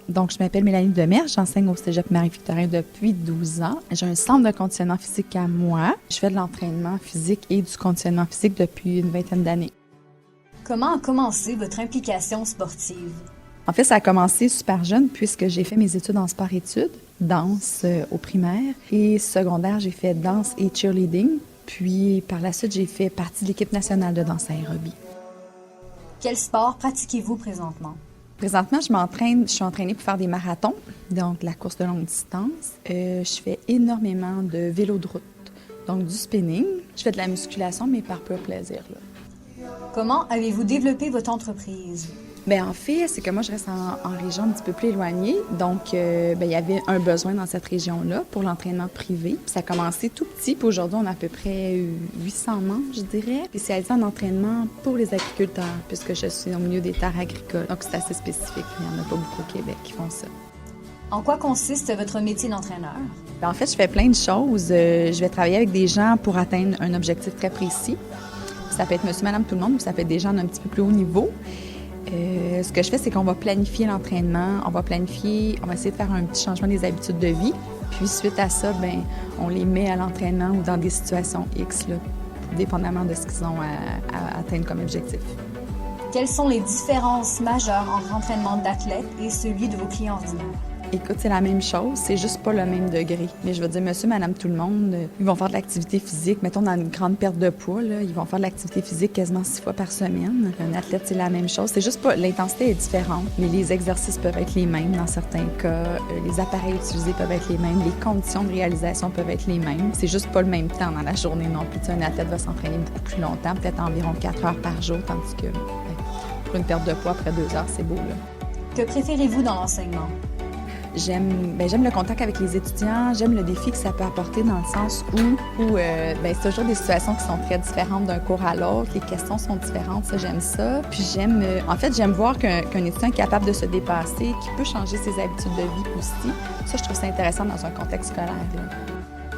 Donc, je m'appelle Mélanie Demers, j'enseigne au Cégep Marie-Victorin depuis 12 ans. J'ai un centre de conditionnement physique à moi. Je fais de l'entraînement physique et du conditionnement physique depuis une vingtaine d'années. Comment a commencé votre implication sportive? En fait, ça a commencé super jeune puisque j'ai fait mes études en sport-études, danse au primaire et secondaire, j'ai fait danse et cheerleading. Puis, par la suite, j'ai fait partie de l'équipe nationale de danse aérobie. Quel sport pratiquez-vous présentement? Présentement, je suis entraînée pour faire des marathons, donc la course de longue distance. Je fais énormément de vélo de route, donc du spinning. Je fais de la musculation, mais par pur plaisir, là. Comment avez-vous développé votre entreprise? Bien, en fait, c'est que moi, je reste en région un petit peu plus éloignée. Donc, il y avait un besoin dans cette région-là pour l'entraînement privé. Puis ça a commencé tout petit. Puis aujourd'hui, on a à peu près 800 membres, je dirais, spécialisés en entraînement pour les agriculteurs, puisque je suis au milieu des terres agricoles. Donc, c'est assez spécifique. Il n'y en a pas beaucoup au Québec qui font ça. En quoi consiste votre métier d'entraîneur? En fait, je fais plein de choses. Je vais travailler avec des gens pour atteindre un objectif très précis. Ça peut être monsieur, madame, tout le monde, ou ça peut être des gens d'un petit peu plus haut niveau. Ce que je fais, c'est qu'on va planifier l'entraînement, on va essayer de faire un petit changement des habitudes de vie. Puis suite à ça, on les met à l'entraînement ou dans des situations X, là, dépendamment de ce qu'ils ont à atteindre comme objectif. Quelles sont les différences majeures entre l'entraînement d'athlète et celui de vos clients ordinaires? Écoute, c'est la même chose, c'est juste pas le même degré. Mais je veux dire, monsieur, madame, tout le monde, ils vont faire de l'activité physique. Mettons, dans une grande perte de poids, là, ils vont faire de l'activité physique quasiment 6 fois par semaine. Un athlète, c'est la même chose. C'est juste pas, l'intensité est différente, mais les exercices peuvent être les mêmes dans certains cas. Les appareils utilisés peuvent être les mêmes. Les conditions de réalisation peuvent être les mêmes. C'est juste pas le même temps dans la journée non plus. Un athlète va s'entraîner beaucoup plus longtemps, peut-être environ 4 heures par jour, tandis que pour une perte de poids, après 2 heures, c'est beau, là. Que préférez-vous dans l'enseignement? J'aime le contact avec les étudiants, j'aime le défi que ça peut apporter dans le sens où c'est toujours des situations qui sont très différentes d'un cours à l'autre, les questions sont différentes, ça j'aime ça. Puis j'aime voir qu'un étudiant est capable de se dépasser, qui peut changer ses habitudes de vie aussi. Ça, je trouve ça intéressant dans un contexte scolaire, là.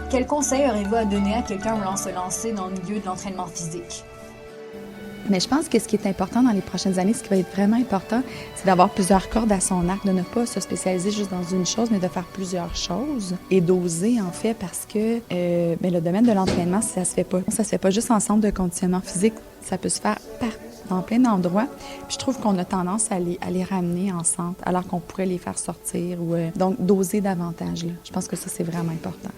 Quel conseil aurez-vous à donner à quelqu'un voulant se lancer dans le milieu de l'entraînement physique? Mais je pense que ce qui est important dans les prochaines années, ce qui va être vraiment important, c'est d'avoir plusieurs cordes à son arc, de ne pas se spécialiser juste dans une chose, mais de faire plusieurs choses et d'oser, en fait, parce que le domaine de l'entraînement, ça se fait pas. Ça se fait pas juste en centre de conditionnement physique, ça peut se faire dans plein d'endroits. Puis je trouve qu'on a tendance à les ramener en centre, alors qu'on pourrait les faire sortir. Donc, d'oser davantage, là. Je pense que ça, c'est vraiment important.